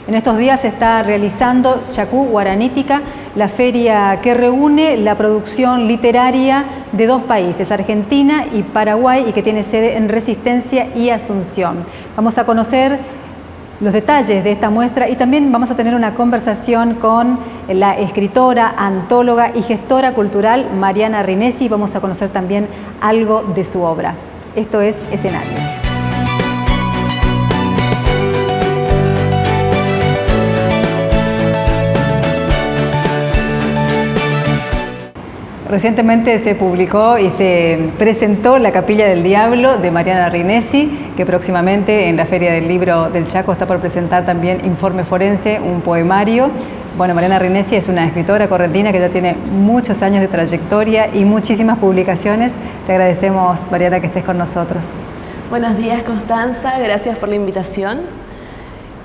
En estos días se está realizando Chacú Guaranítica, la feria que reúne la producción literaria de dos países, Argentina y Paraguay, y que tiene sede en Resistencia y Asunción. Vamos a conocer los detalles de esta muestra y también vamos a tener una conversación con la escritora, antóloga y gestora cultural Mariana Rinesi. Vamos a conocer también algo de su obra. Esto es Escenarios. Recientemente se publicó y se presentó La Capilla del Diablo de Mariana Rinesi, que próximamente en la Feria del Libro del Chaco está por presentar también Informe Forense, un poemario. Bueno, Mariana Rinesi es una escritora correntina que ya tiene muchos años de trayectoria y muchísimas publicaciones. Te agradecemos, Mariana, que estés con nosotros. Buenos días, Constanza, gracias por la invitación.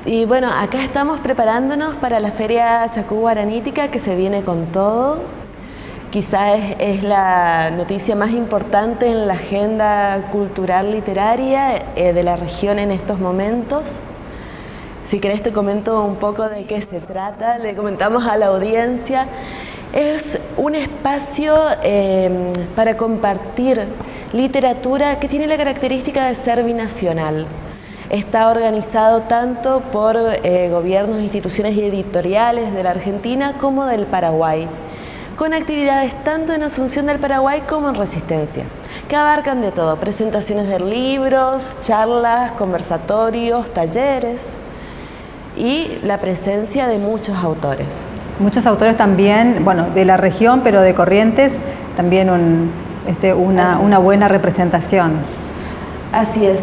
Y bueno, acá estamos preparándonos para la Feria Chacú Guaranítica, que se viene con todo. Quizás es la noticia más importante en la agenda cultural literaria de la región en estos momentos. Si querés te comento un poco de qué se trata, le comentamos a la audiencia. Es un espacio para compartir literatura que tiene la característica de ser binacional. Está organizado tanto por gobiernos, instituciones y editoriales de la Argentina como del Paraguay, con actividades tanto en Asunción del Paraguay como en Resistencia, que abarcan de todo: presentaciones de libros, charlas, conversatorios, talleres y la presencia de muchos autores. Muchos autores también, bueno, de la región, pero de Corrientes, también una buena representación. Así es.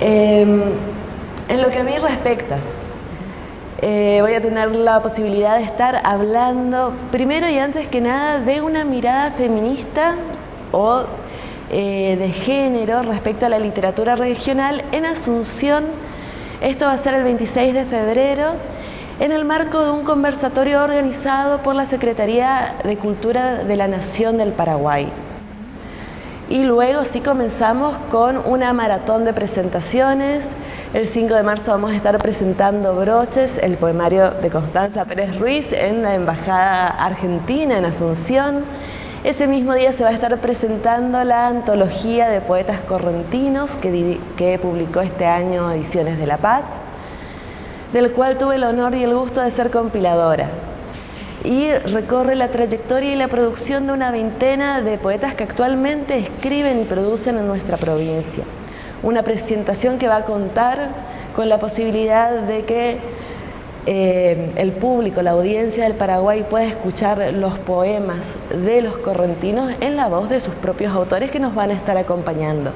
En lo que a mí respecta, voy a tener la posibilidad de estar hablando, primero y antes que nada, de una mirada feminista o de género respecto a la literatura regional en Asunción. Esto va a ser el 26 de febrero, en el marco de un conversatorio organizado por la Secretaría de Cultura de la Nación del Paraguay. Y luego sí comenzamos con una maratón de presentaciones. El 5 de marzo vamos a estar presentando Broches, el poemario de Constanza Pérez Ruiz, en la Embajada Argentina en Asunción. Ese mismo día se va a estar presentando la antología de poetas correntinos que publicó este año Ediciones de La Paz, del cual tuve el honor y el gusto de ser compiladora. Y recorre la trayectoria y la producción de una veintena de poetas que actualmente escriben y producen en nuestra provincia. Una presentación que va a contar con la posibilidad de que el público, la audiencia del Paraguay, pueda escuchar los poemas de los correntinos en la voz de sus propios autores que nos van a estar acompañando.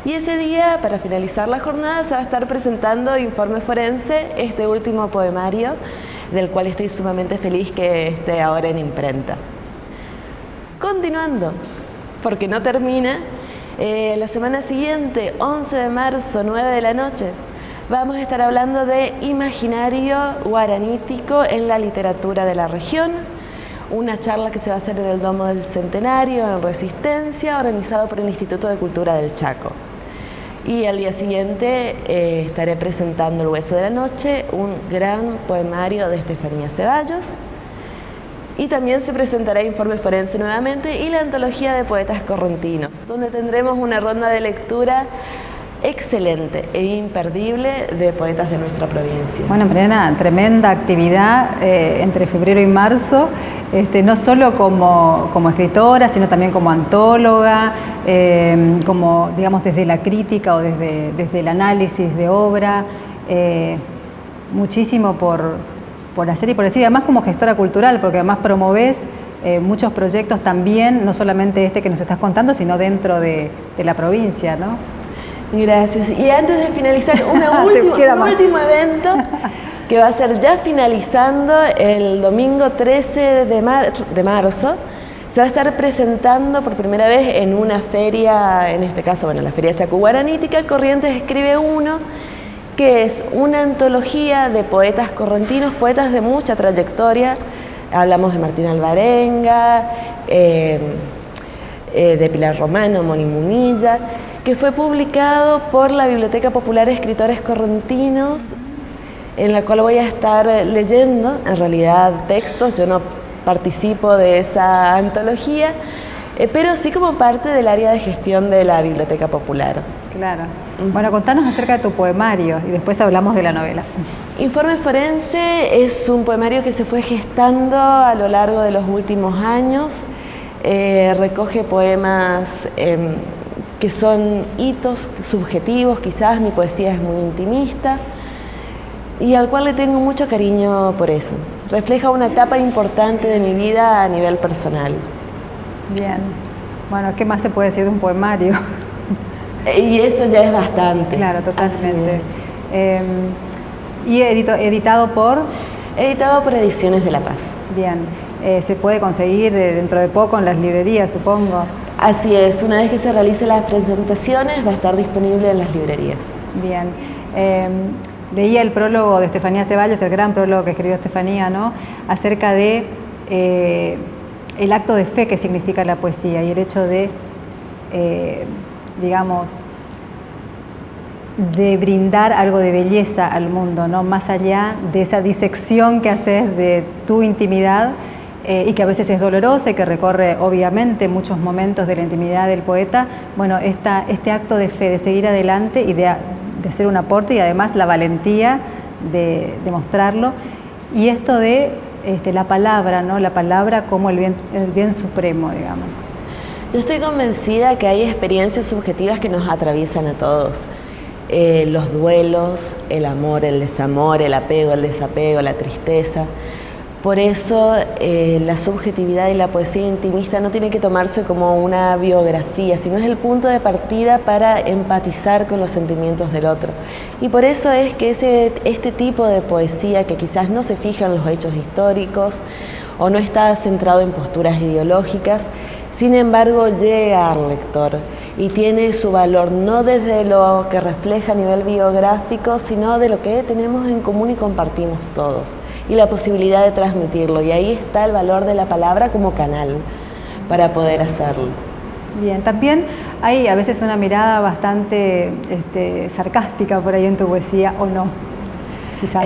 Y ese día, para finalizar la jornada, se va a estar presentando Informe Forense, este último poemario, del cual estoy sumamente feliz que esté ahora en imprenta. Continuando, porque no termina, la semana siguiente, 11 de marzo, 9 de la noche, vamos a estar hablando de imaginario guaranítico en la literatura de la región, una charla que se va a hacer en el Domo del Centenario, en Resistencia, organizado por el Instituto de Cultura del Chaco. Y al día siguiente estaré presentando El Hueso de la Noche, un gran poemario de Estefanía Ceballos. Y también se presentará Informe Forense nuevamente y la antología de poetas correntinos, donde tendremos una ronda de lectura excelente e imperdible de poetas de nuestra provincia. Bueno, Mariana, tremenda actividad entre febrero y marzo, no solo como escritora, sino también como antóloga, como, digamos, desde la crítica o desde el análisis de obra, muchísimo por hacer y por decir, además como gestora cultural, porque además promovés muchos proyectos también, no solamente este que nos estás contando, sino dentro de la provincia, ¿no? Gracias. Y antes de finalizar, un último evento que va a ser ya finalizando el domingo 13 de marzo. Se va a estar presentando por primera vez en una feria, en este caso, bueno, la Feria Chacú Guaranítica, Corrientes Escribe Uno, que es una antología de poetas correntinos, poetas de mucha trayectoria. Hablamos de Martín Alvarenga, de Pilar Romano, Moni Munilla, que fue publicado por la Biblioteca Popular Escritores Correntinos en la cual voy a estar leyendo, en realidad, textos. Yo no participo de esa antología, pero sí como parte del área de gestión de la Biblioteca Popular. Claro. Bueno, contanos acerca de tu poemario y después hablamos de la novela. Informe Forense es un poemario que se fue gestando a lo largo de los últimos años. Recoge poemas que son hitos subjetivos, quizás mi poesía es muy intimista, y al cual le tengo mucho cariño por eso. Refleja una etapa importante de mi vida a nivel personal. Bien. Bueno, ¿qué más se puede decir de un poemario? Y eso ya es bastante. Claro, totalmente. ¿Y editado por? Editado por Ediciones de La Paz. Bien. ¿Se puede conseguir dentro de poco en las librerías, supongo? Así es. Una vez que se realicen las presentaciones va a estar disponible en las librerías. Bien. Leía el prólogo de Estefanía Ceballos, el gran prólogo que escribió Estefanía, ¿no? Acerca de el acto de fe que significa la poesía y el hecho de, digamos, de brindar algo de belleza al mundo, ¿no? Más allá de esa disección que haces de tu intimidad y que a veces es dolorosa y que recorre obviamente muchos momentos de la intimidad del poeta. Bueno, este acto de fe, de seguir adelante y de hacer un aporte y además la valentía de mostrarlo. Y esto de la palabra, ¿no? La palabra como el bien supremo, digamos. Yo estoy convencida que hay experiencias subjetivas que nos atraviesan a todos. Los duelos, el amor, el desamor, el apego, el desapego, la tristeza. Por eso la subjetividad y la poesía intimista no tiene que tomarse como una biografía, sino es el punto de partida para empatizar con los sentimientos del otro. Y por eso es que este tipo de poesía, que quizás no se fija en los hechos históricos o no está centrado en posturas ideológicas, sin embargo llega al lector y tiene su valor no desde lo que refleja a nivel biográfico, sino de lo que tenemos en común y compartimos todos, y la posibilidad de transmitirlo. Y ahí está el valor de la palabra como canal para poder hacerlo. Bien, también hay a veces una mirada bastante sarcástica por ahí en tu poesía, ¿o no? Quizás.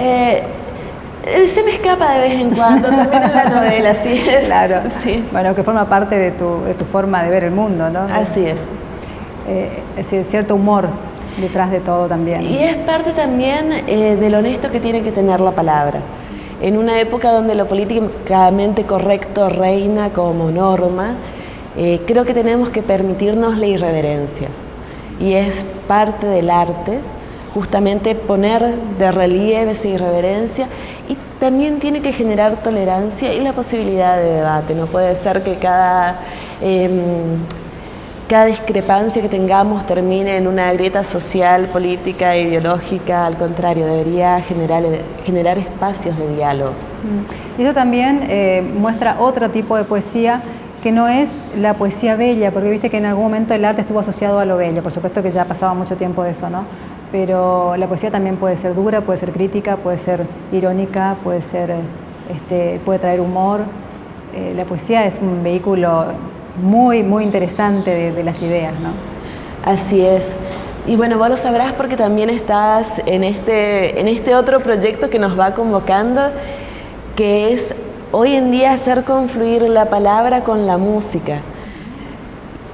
Se me escapa de vez en cuando, también en la novela, sí es. Claro, sí. Bueno, que forma parte de tu forma de ver el mundo, ¿no? Así es. Es cierto humor detrás de todo también. Y es parte también de lo honesto que tiene que tener la palabra. En una época donde lo políticamente correcto reina como norma, creo que tenemos que permitirnos la irreverencia. Y es parte del arte justamente poner de relieve esa irreverencia, y también tiene que generar tolerancia y la posibilidad de debate. No puede ser que cada discrepancia que tengamos termine en una grieta social, política, ideológica. Al contrario, debería generar espacios de diálogo. Y eso también muestra otro tipo de poesía que no es la poesía bella, porque viste que en algún momento el arte estuvo asociado a lo bello. Por supuesto que ya pasaba mucho tiempo de eso, ¿no? Pero la poesía también puede ser dura, puede ser crítica, puede ser irónica, puede traer humor. La poesía es un vehículo muy, muy interesante de las ideas, ¿no? Así es. Y bueno, vos lo sabrás porque también estás en este otro proyecto que nos va convocando, que es hoy en día hacer confluir la palabra con la música,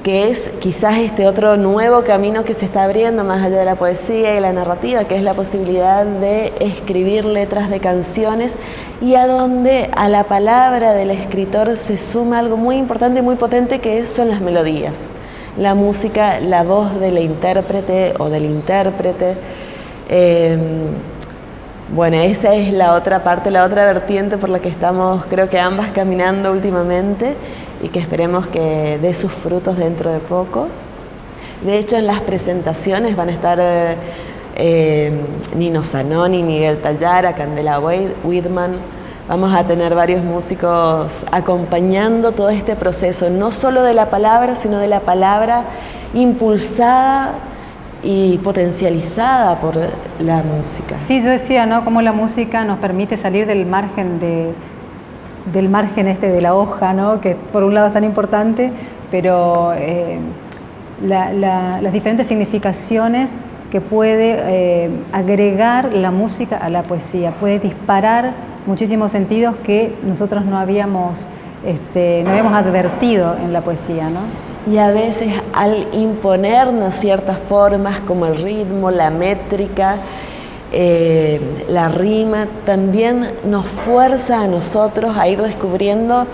que es quizás este otro nuevo camino que se está abriendo más allá de la poesía y la narrativa, que es la posibilidad de escribir letras de canciones, y a donde a la palabra del escritor se suma algo muy importante y muy potente, que son las melodías. La música, la voz de la intérprete o del intérprete. Bueno, esa es la otra parte, la otra vertiente por la que estamos, creo que ambas, caminando últimamente, y que esperemos que dé sus frutos dentro de poco. De hecho, en las presentaciones van a estar Nino Zanoni, Miguel Tallara, Candela Widman. Vamos a tener varios músicos acompañando todo este proceso, no solo de la palabra, sino de la palabra impulsada y potencializada por la música. Sí, yo decía, ¿no?, cómo la música nos permite salir del margen de la hoja, ¿no?, que por un lado es tan importante, pero las diferentes significaciones que puede agregar la música a la poesía, puede disparar muchísimos sentidos que nosotros no habíamos advertido en la poesía, ¿no? Y a veces al imponernos ciertas formas como el ritmo, la métrica, la rima, también nos fuerza a nosotros a ir descubriendo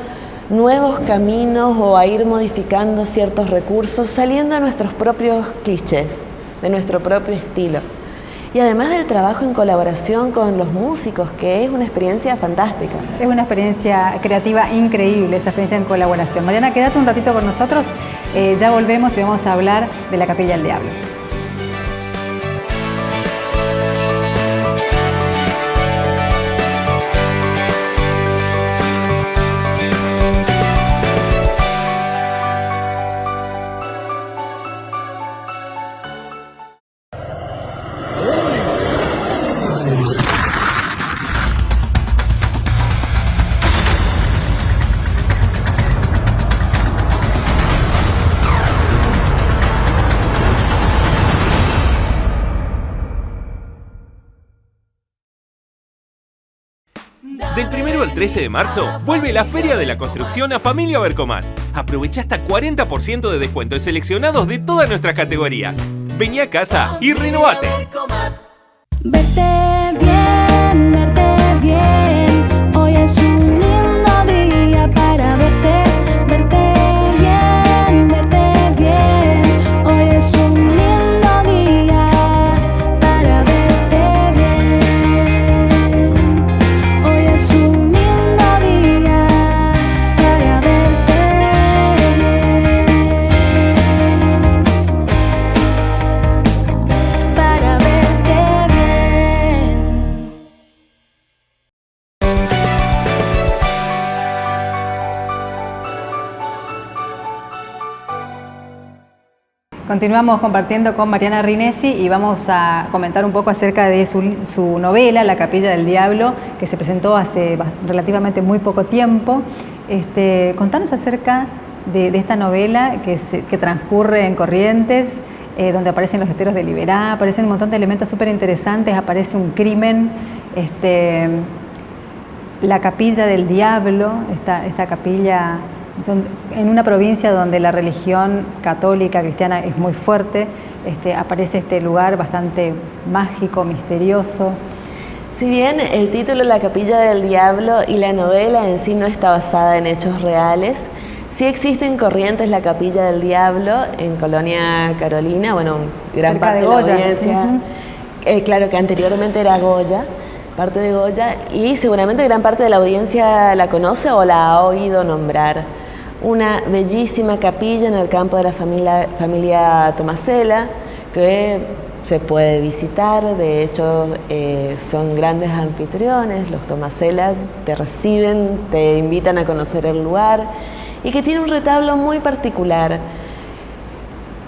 nuevos caminos o a ir modificando ciertos recursos, saliendo de nuestros propios clichés, de nuestro propio estilo. Y además del trabajo en colaboración con los músicos, que es una experiencia fantástica. Es una experiencia creativa increíble, esa experiencia en colaboración. Mariana, quédate un ratito con nosotros, ya volvemos y vamos a hablar de la Capilla del Diablo. Del 1 al 13 de marzo, vuelve la Feria de la Construcción a Familia Bercomán. Aprovecha hasta 40% de descuento en seleccionados de todas nuestras categorías. Vení a casa y renovate. Verte bien, hoy es un lindo día para verte bien, hoy es un lindo día para verte bien, hoy es un lindo día para verte bien, para verte bien. Continuamos compartiendo con Mariana Rinesi y vamos a comentar un poco acerca de su novela, La Capilla del Diablo, que se presentó hace relativamente muy poco tiempo. Contanos acerca de esta novela que transcurre en Corrientes, donde aparecen los esteros de Liberá, aparecen un montón de elementos súper interesantes, aparece un crimen, la Capilla del Diablo, esta capilla en una provincia donde la religión católica cristiana es muy fuerte, aparece este lugar bastante mágico, misterioso. Si bien el título La Capilla del Diablo y la novela en sí no está basada en hechos reales, sí existe en Corrientes la Capilla del Diablo, en Colonia Carolina, bueno, gran Cerca parte de de la Goya. audiencia, claro que anteriormente era Goya, parte de Goya, y seguramente gran parte de la audiencia la conoce o la ha oído nombrar. Una bellísima capilla en el campo de la familia Tomasela, que se puede visitar. De hecho, son grandes anfitriones. Los Tomasela te reciben, te invitan a conocer el lugar, y que tiene un retablo muy particular,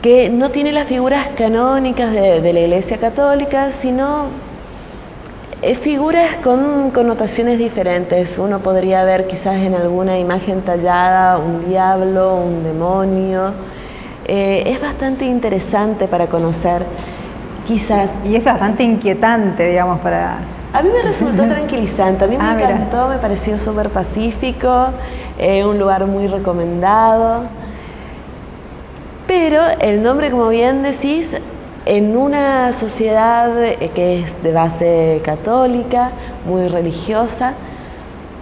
que no tiene las figuras canónicas de la Iglesia Católica, sino figuras con connotaciones diferentes. Uno podría ver quizás en alguna imagen tallada un diablo, un demonio. Es bastante interesante para conocer, quizás. Y es bastante inquietante, digamos, para... A mí me resultó tranquilizante, a mí me encantó, mira. Me pareció súper pacífico, un lugar muy recomendado. Pero el nombre, como bien decís, en una sociedad que es de base católica, muy religiosa,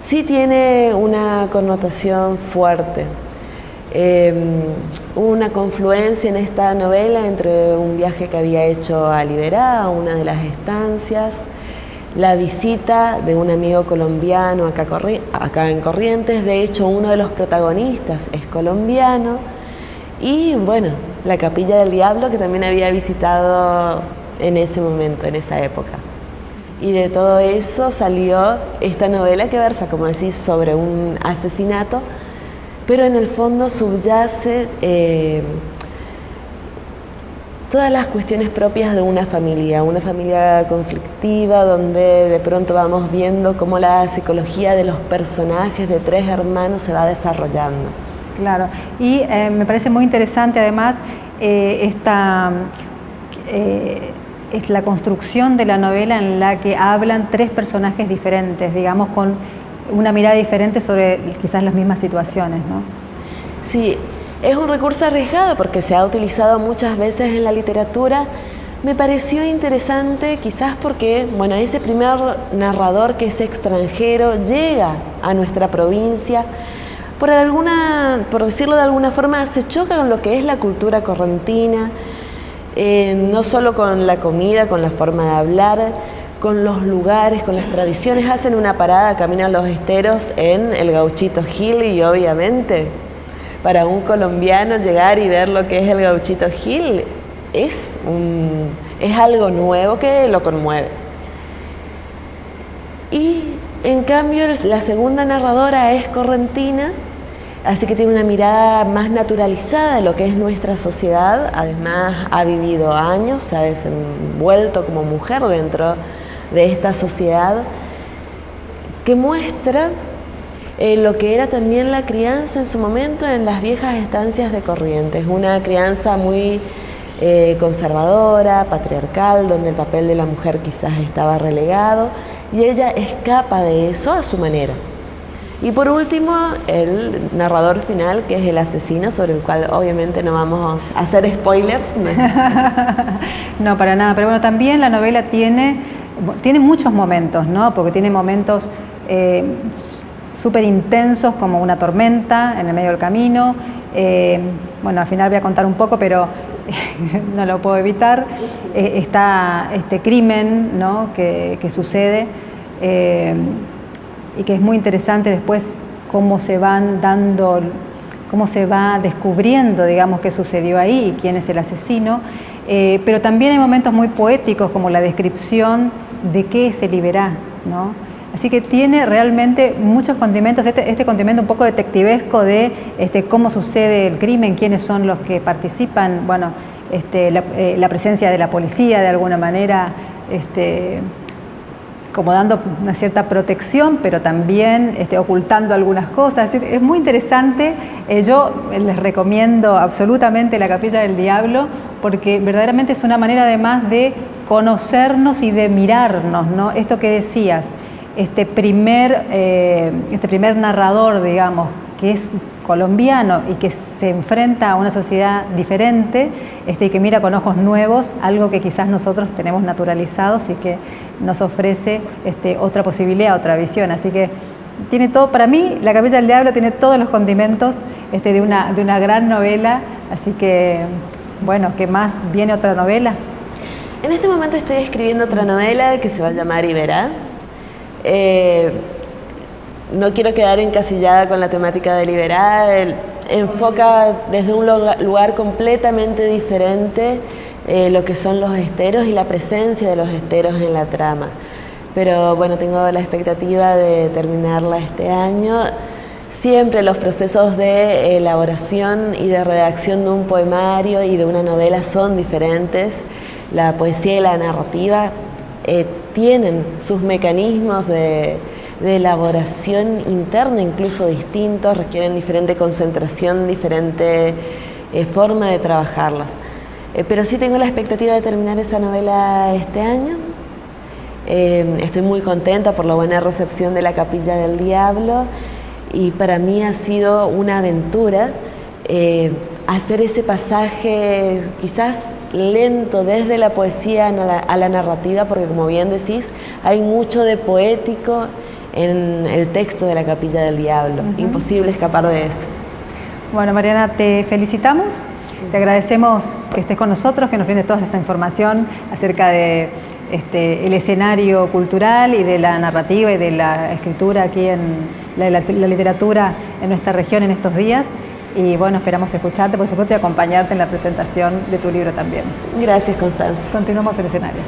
sí tiene una connotación fuerte. Hubo una confluencia en esta novela entre un viaje que había hecho a Liberá, a una de las estancias, la visita de un amigo colombiano acá en Corrientes. De hecho, uno de los protagonistas es colombiano. Y bueno, la Capilla del Diablo, que también había visitado en ese momento, en esa época. Y de todo eso salió esta novela que versa, como decís, sobre un asesinato, pero en el fondo subyace todas las cuestiones propias de una familia conflictiva, donde de pronto vamos viendo cómo la psicología de los personajes de tres hermanos se va desarrollando. Claro, y me parece muy interesante además es la construcción de la novela en la que hablan tres personajes diferentes, digamos, con una mirada diferente sobre quizás las mismas situaciones, ¿no? Sí, es un recurso arriesgado porque se ha utilizado muchas veces en la literatura. Me pareció interesante quizás porque, bueno, ese primer narrador que es extranjero llega a nuestra provincia, por decirlo de alguna forma, se choca con lo que es la cultura correntina, no solo con la comida, con la forma de hablar, con los lugares, con las tradiciones. Hacen una parada, caminan los esteros en el Gauchito Gil y obviamente para un colombiano llegar y ver lo que es el Gauchito Gil es algo nuevo que lo conmueve. Y en cambio la segunda narradora es correntina, así que tiene una mirada más naturalizada de lo que es nuestra sociedad. Además ha vivido años, se ha desenvuelto como mujer dentro de esta sociedad, que muestra lo que era también la crianza en su momento en las viejas estancias de Corrientes, una crianza muy conservadora, patriarcal, donde el papel de la mujer quizás estaba relegado, y ella escapa de eso a su manera. Y por último, el narrador final, que es el asesino, sobre el cual obviamente no vamos a hacer spoilers. No, para nada, pero bueno, también la novela tiene muchos momentos, ¿no? Porque tiene momentos súper intensos, como una tormenta en el medio del camino. Bueno, al final voy a contar un poco, pero no lo puedo evitar. Está este crimen, ¿no? que sucede y que es muy interesante después cómo se va descubriendo, digamos, qué sucedió ahí y quién es el asesino. Pero también hay momentos muy poéticos, como la descripción de qué se libera, ¿no? Así que tiene realmente muchos condimentos, este condimento un poco detectivesco de cómo sucede el crimen, quiénes son los que participan, bueno, la presencia de la policía de alguna manera, como dando una cierta protección, pero también ocultando algunas cosas. Es muy interesante. Yo les recomiendo absolutamente La Capilla del Diablo, porque verdaderamente es una manera además de conocernos y de mirarnos, ¿no? Esto que decías, este primer narrador, digamos, que es colombiano y que se enfrenta a una sociedad diferente, y que mira con ojos nuevos algo que quizás nosotros tenemos naturalizados y que nos ofrece otra posibilidad, otra visión. Así que tiene todo, para mí, La Capilla del Diablo tiene todos los condimentos de una gran novela. Así que, bueno, ¿qué más? ¿Viene otra novela? En este momento estoy escribiendo otra novela que se va a llamar Iberá. No quiero quedar encasillada con la temática de Iberá. Enfoca desde un lugar completamente diferente lo que son los esteros y la presencia de los esteros en la trama. Pero bueno, tengo la expectativa de terminarla este año. Siempre los procesos de elaboración y de redacción de un poemario y de una novela son diferentes. La poesía y la narrativa tienen sus mecanismos de elaboración interna incluso distintos, requieren diferente concentración, diferente forma de trabajarlas. Pero sí tengo la expectativa de terminar esa novela este año. Estoy muy contenta por la buena recepción de La Capilla del Diablo, y para mí ha sido una aventura hacer ese pasaje quizás lento desde la poesía a la narrativa, porque como bien decís, hay mucho de poético en el texto de La Capilla del Diablo. Imposible escapar de eso. Bueno, Mariana, te felicitamos, te agradecemos que estés con nosotros, que nos brindes toda esta información acerca de el escenario cultural y de la narrativa y de la escritura aquí en la literatura en nuestra región en estos días. Y bueno, esperamos escucharte, por supuesto, y acompañarte en la presentación de tu libro también. Gracias, Constanza. Continuamos en Escenarios.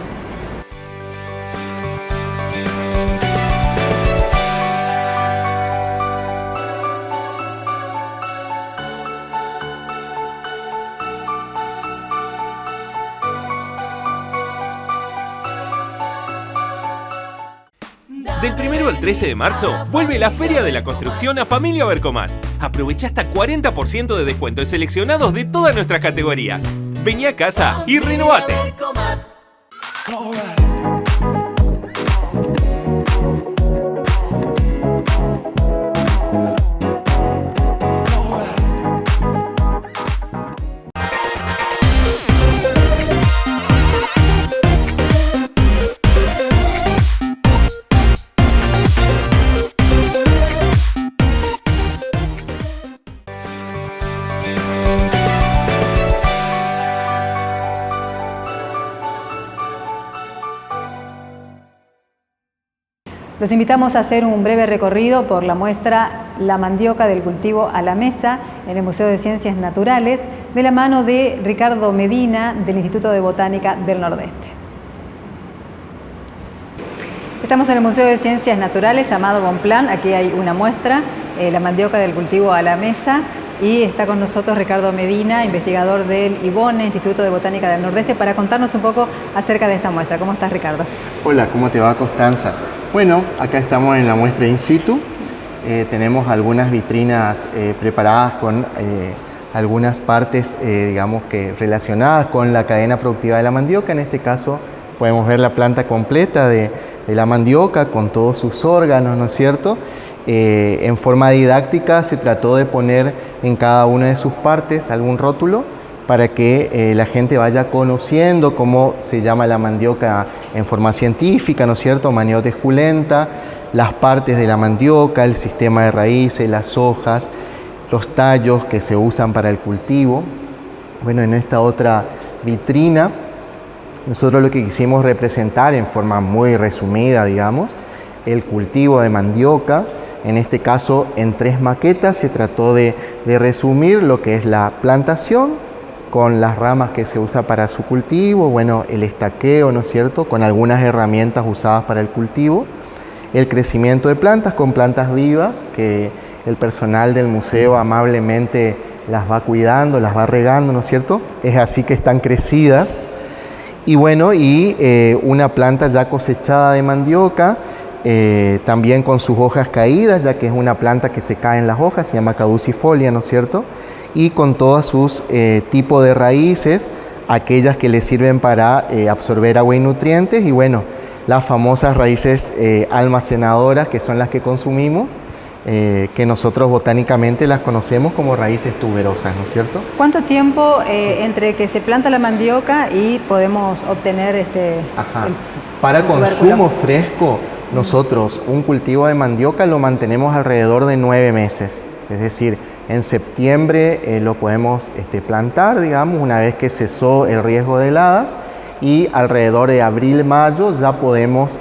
Del 1 al 13 de marzo, vuelve la Feria de la Construcción a Familia Vercomat. Aprovecha hasta 40% de descuento en seleccionados de todas nuestras categorías. Vení a casa y renovate. Los invitamos a hacer un breve recorrido por la muestra La mandioca del cultivo a la mesa en el Museo de Ciencias Naturales, de la mano de Ricardo Medina del Instituto de Botánica del Nordeste. Estamos en el Museo de Ciencias Naturales Amado Bonpland. Aquí hay una muestra, La mandioca del cultivo a la mesa, y está con nosotros Ricardo Medina, investigador del IBONE, Instituto de Botánica del Nordeste, para contarnos un poco acerca de esta muestra. ¿Cómo estás, Ricardo? Hola, ¿cómo te va, Constanza? Bueno, acá estamos en la muestra in situ. Tenemos algunas vitrinas preparadas con algunas partes, digamos que relacionadas con la cadena productiva de la mandioca. En este caso podemos ver la planta completa de la mandioca con todos sus órganos, ¿no es cierto? En forma didáctica se trató de poner en cada una de sus partes algún rótulo para que la gente vaya conociendo cómo se llama la mandioca en forma científica, ¿no es cierto? Maniote esculenta, las partes de la mandioca, el sistema de raíces, las hojas, los tallos que se usan para el cultivo. Bueno, en esta otra vitrina, nosotros lo que quisimos representar en forma muy resumida, digamos, el cultivo de mandioca. En este caso, en 3 maquetas se trató de resumir lo que es la plantación, con las ramas que se usa para su cultivo, bueno, el estaqueo, ¿no es cierto?, con algunas herramientas usadas para el cultivo, el crecimiento de plantas con plantas vivas, que el personal del museo amablemente las va cuidando, las va regando, ¿no es cierto?, es así que están crecidas, y bueno, una planta ya cosechada de mandioca, también con sus hojas caídas, ya que es una planta que se caen las hojas, se llama caducifolia, ¿no es cierto?, y con todos sus tipos de raíces, aquellas que le sirven para absorber agua y nutrientes, y bueno, las famosas raíces almacenadoras, que son las que consumimos, que nosotros botánicamente las conocemos como raíces tuberosas, ¿no es cierto? ¿Cuánto tiempo entre que se planta la mandioca y podemos obtener Para consumo fresco, nosotros un cultivo de mandioca lo mantenemos alrededor de 9 meses, es decir, en septiembre lo podemos plantar, digamos, una vez que cesó el riesgo de heladas, y alrededor de abril-mayo ya podemos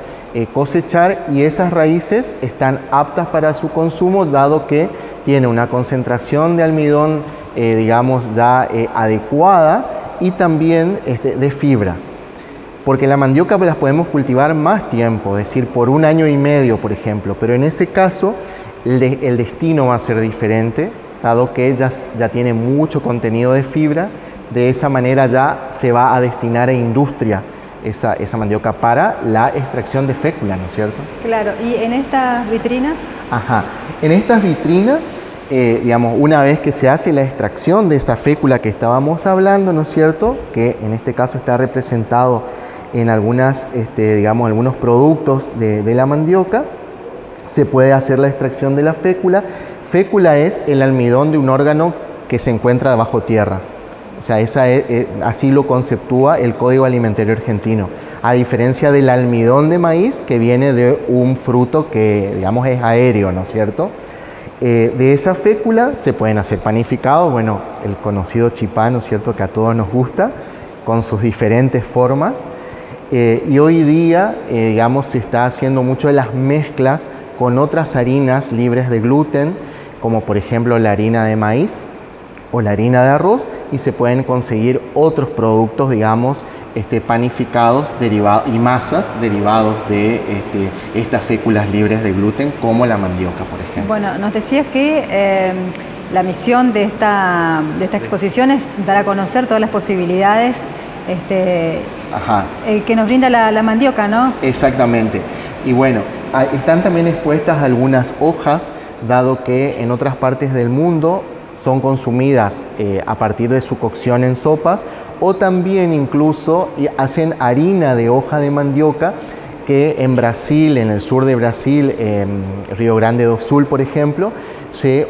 cosechar, y esas raíces están aptas para su consumo, dado que tiene una concentración de almidón, digamos, ya adecuada, y también de fibras. Porque la mandioca las podemos cultivar más tiempo, es decir, por 1 año y medio, por ejemplo, pero en ese caso el destino va a ser diferente, dado que ya tiene mucho contenido de fibra. De esa manera ya se va a destinar a industria esa mandioca para la extracción de fécula, ¿no es cierto? Claro, ¿y en estas vitrinas? En estas vitrinas, digamos, una vez que se hace la extracción de esa fécula que estábamos hablando, ¿no es cierto?, que en este caso está representado en digamos, algunos productos de la mandioca, se puede hacer la extracción de la fécula. Fécula es el almidón de un órgano que se encuentra bajo tierra. O sea, así lo conceptúa el Código Alimentario Argentino. A diferencia del almidón de maíz, que viene de un fruto que, digamos, es aéreo, ¿no es cierto? De esa fécula se pueden hacer panificados, bueno, el conocido chipá, ¿no es cierto?, que a todos nos gusta, con sus diferentes formas. Y hoy día, digamos, se está haciendo mucho de las mezclas con otras harinas libres de gluten, como por ejemplo la harina de maíz o la harina de arroz, y se pueden conseguir otros productos, digamos, panificados y masas derivados de estas féculas libres de gluten, como la mandioca, por ejemplo. Bueno, nos decías que la misión de esta exposición es dar a conocer todas las posibilidades que nos brinda la mandioca, ¿no? Exactamente. Y bueno, están también expuestas algunas hojas, dado que en otras partes del mundo son consumidas a partir de su cocción en sopas, o también incluso hacen harina de hoja de mandioca, que en Brasil, en el sur de Brasil, en Río Grande do Sul, por ejemplo, se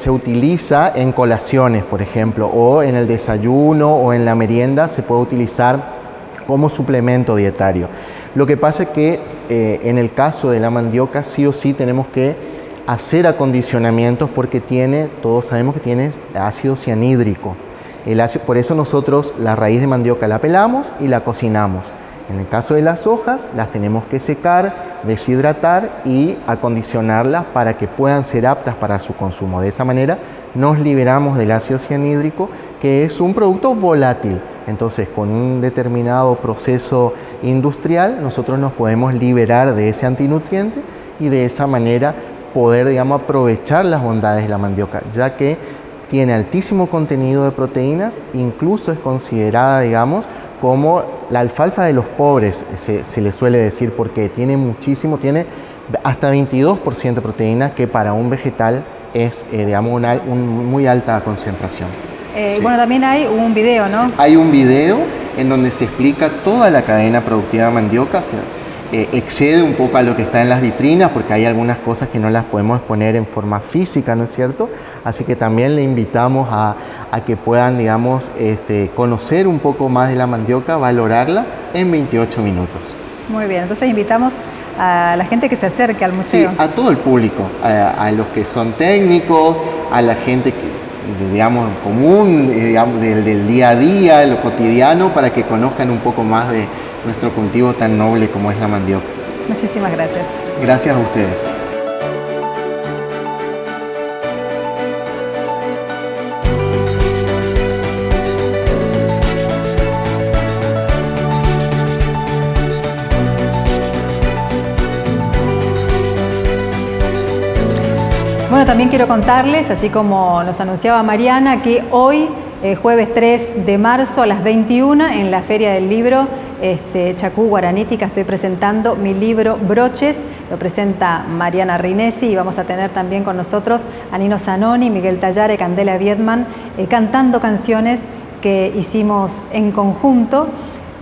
utiliza en colaciones, por ejemplo, o en el desayuno o en la merienda se puede utilizar como suplemento dietario. Lo que pasa es que en el caso de la mandioca sí o sí tenemos que hacer acondicionamientos porque todos sabemos que tiene ácido cianhídrico. Por eso nosotros la raíz de mandioca la pelamos y la cocinamos. En el caso de las hojas, las tenemos que secar, deshidratar y acondicionarlas para que puedan ser aptas para su consumo. De esa manera nos liberamos del ácido cianhídrico, que es un producto volátil. Entonces, con un determinado proceso industrial, nosotros nos podemos liberar de ese antinutriente y de esa manera poder, digamos, aprovechar las bondades de la mandioca, ya que tiene altísimo contenido de proteínas, incluso es considerada, digamos, como la alfalfa de los pobres, se le suele decir, porque tiene hasta 22% de proteína, que para un vegetal es, digamos, una muy alta concentración. Sí. Bueno, también hay un video, ¿no? Hay un video en donde se explica toda la cadena productiva de mandioca. O sea, excede un poco a lo que está en las vitrinas, porque hay algunas cosas que no las podemos exponer en forma física, ¿no es cierto? Así que también le invitamos a que puedan, digamos, conocer un poco más de la mandioca, valorarla en 28 minutos. Muy bien, entonces invitamos a la gente que se acerque al museo. Sí, a todo el público, a los que son técnicos, a la gente que, digamos, común, digamos, del día a día, lo cotidiano, para que conozcan un poco más de nuestro cultivo tan noble como es la mandioca. Muchísimas gracias. Gracias a ustedes. Bueno, también quiero contarles, así como nos anunciaba Mariana, que hoy, jueves 3 de marzo a las 21, en la Feria del Libro Chacú Guaranítica, estoy presentando mi libro Broches. Lo presenta Mariana Rinesi y vamos a tener también con nosotros a Nino Zanoni, Miguel Tallare, Candela Viedman, cantando canciones que hicimos en conjunto.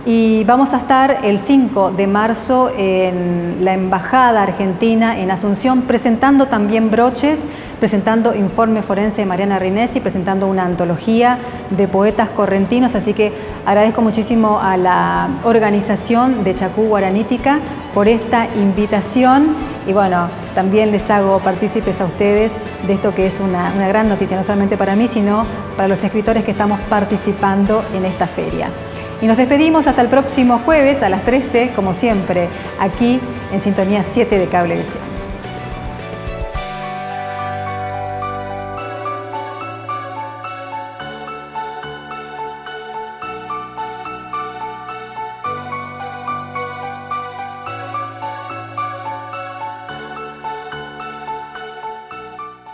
Y vamos a estar el 5 de marzo en la Embajada Argentina en Asunción, presentando también broches, presentando Informe Forense de Mariana Rinesi, presentando una antología de poetas correntinos. Así que agradezco muchísimo a la organización de Chacú Guaranítica por esta invitación. Y bueno, también les hago partícipes a ustedes de esto que es una gran noticia, no solamente para mí, sino para los escritores que estamos participando en esta feria. Y nos despedimos hasta el próximo jueves a las 13, como siempre, aquí en Sintonía 7 de Cablevisión.